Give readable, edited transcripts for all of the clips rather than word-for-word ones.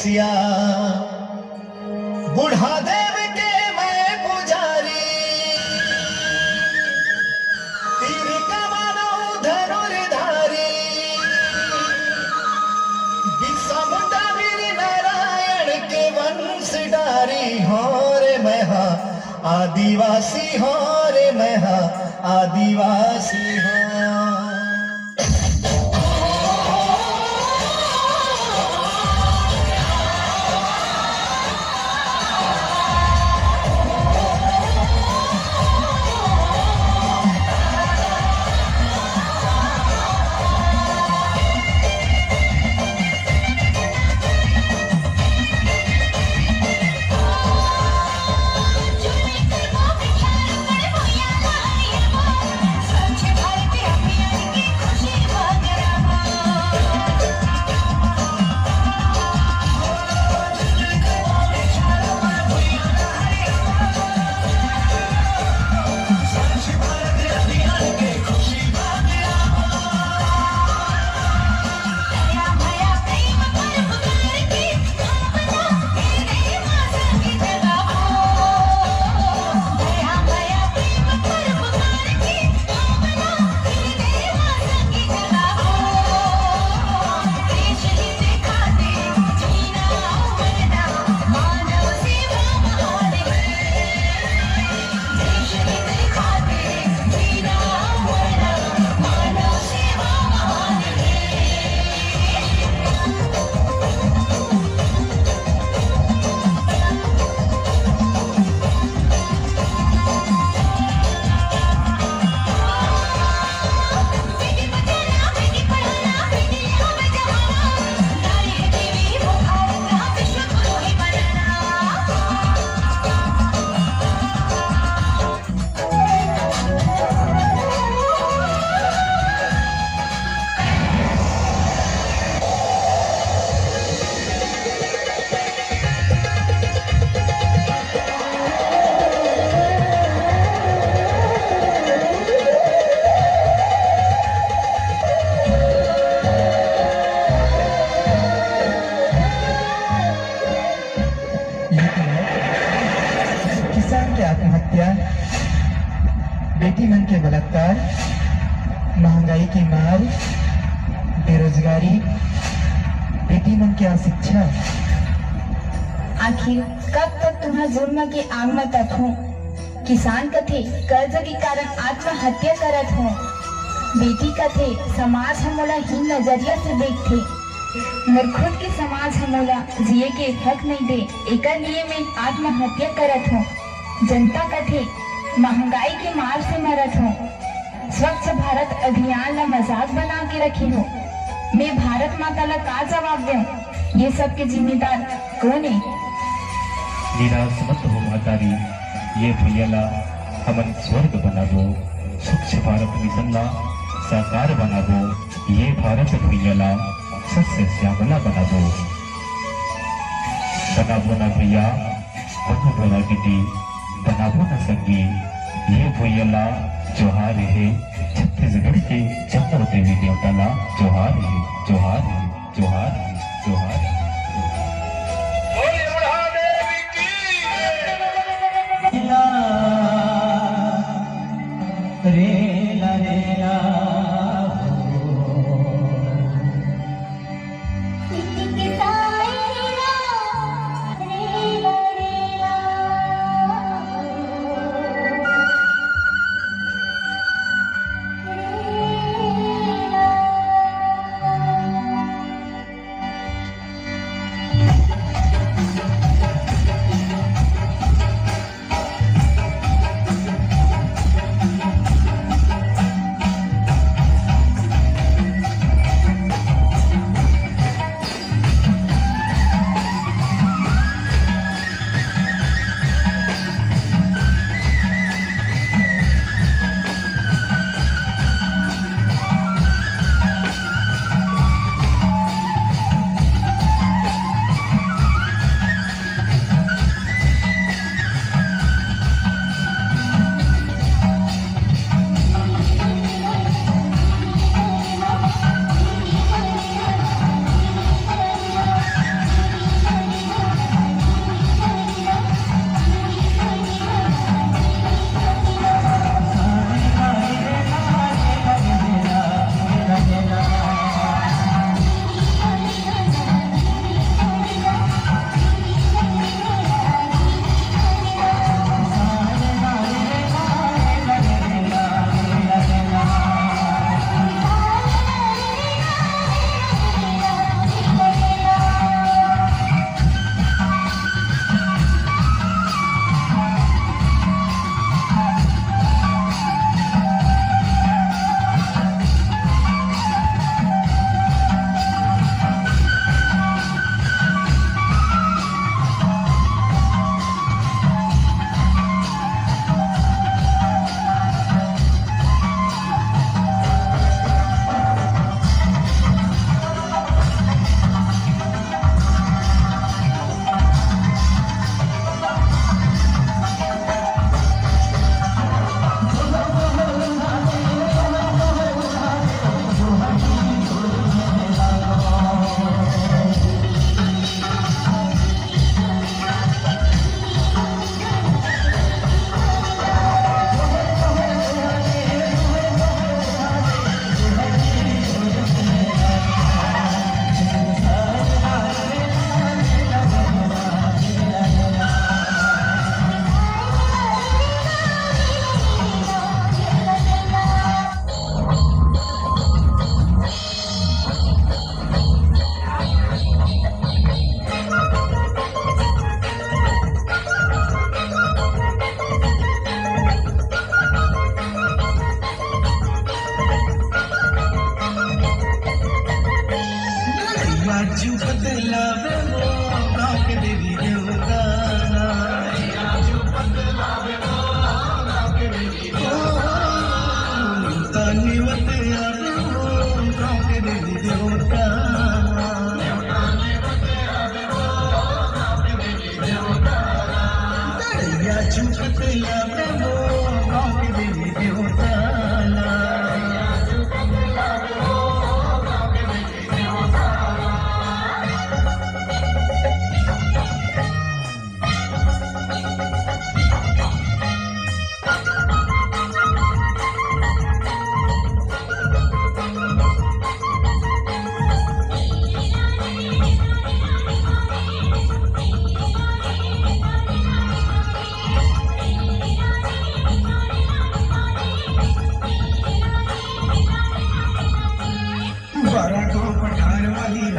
सिया बुढ़ा देव के मैं पुजारी तीर कमानो धनुर्धारी बिरसा मुंडा वीर नारायण के वंश डारी हो रे मैं हाँ आदिवासी हो रे मैं हाँ आदिवासी हो। किसान की आत्महत्या, बेटी मन के बलात्कार, महंगाई की मार, बेरोजगारी, बेटी मन की अशिक्षा। आखिर कब तक तुम्हारा जुर्म के आग में तपू? किसान कथे कर्ज के कारण आत्महत्या करत हो, बेटी कथे समाज हमोला हीन नजरिया से देखते, मोर खुद के समाज हमोला जिए के हक नहीं दे, एकर लिए मैं आत्महत्या करत हूँ। जनता कथे महंगाई के मार से मरत हो, स्वच्छ भारत अभियान ला मजाक बना के रखे हो। मैं भारत माता ला का जवाब दूं? ये सब के जिम्मेदार कौन है? निराश मत हो मातारी, ये भैया हमन स्वर्ग बना दो, स्वच्छ भारत मिशन ला साकार बना दो, ये भारत भैया सस्य श्यामला बना दो। बनाबो ना भैया, बनाबो ना दीदी, बनाबो ना संगी, ये भैया जोहार है छत्तीसगढ़ के चारों देवी देवता ला जोहार है, जोहार है, जोहार है, जोहार है। रेला रेला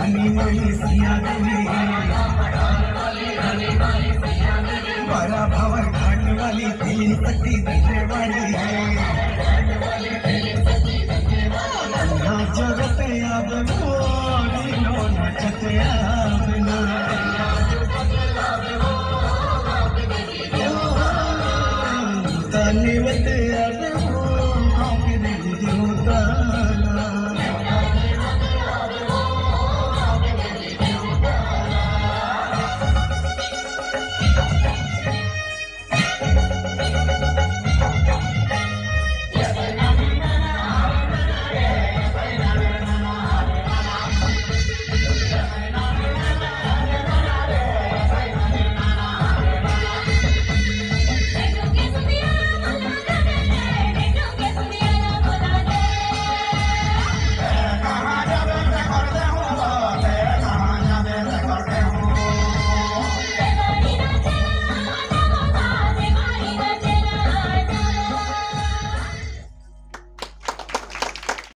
रानी माई सिया देवी बड़ा भाव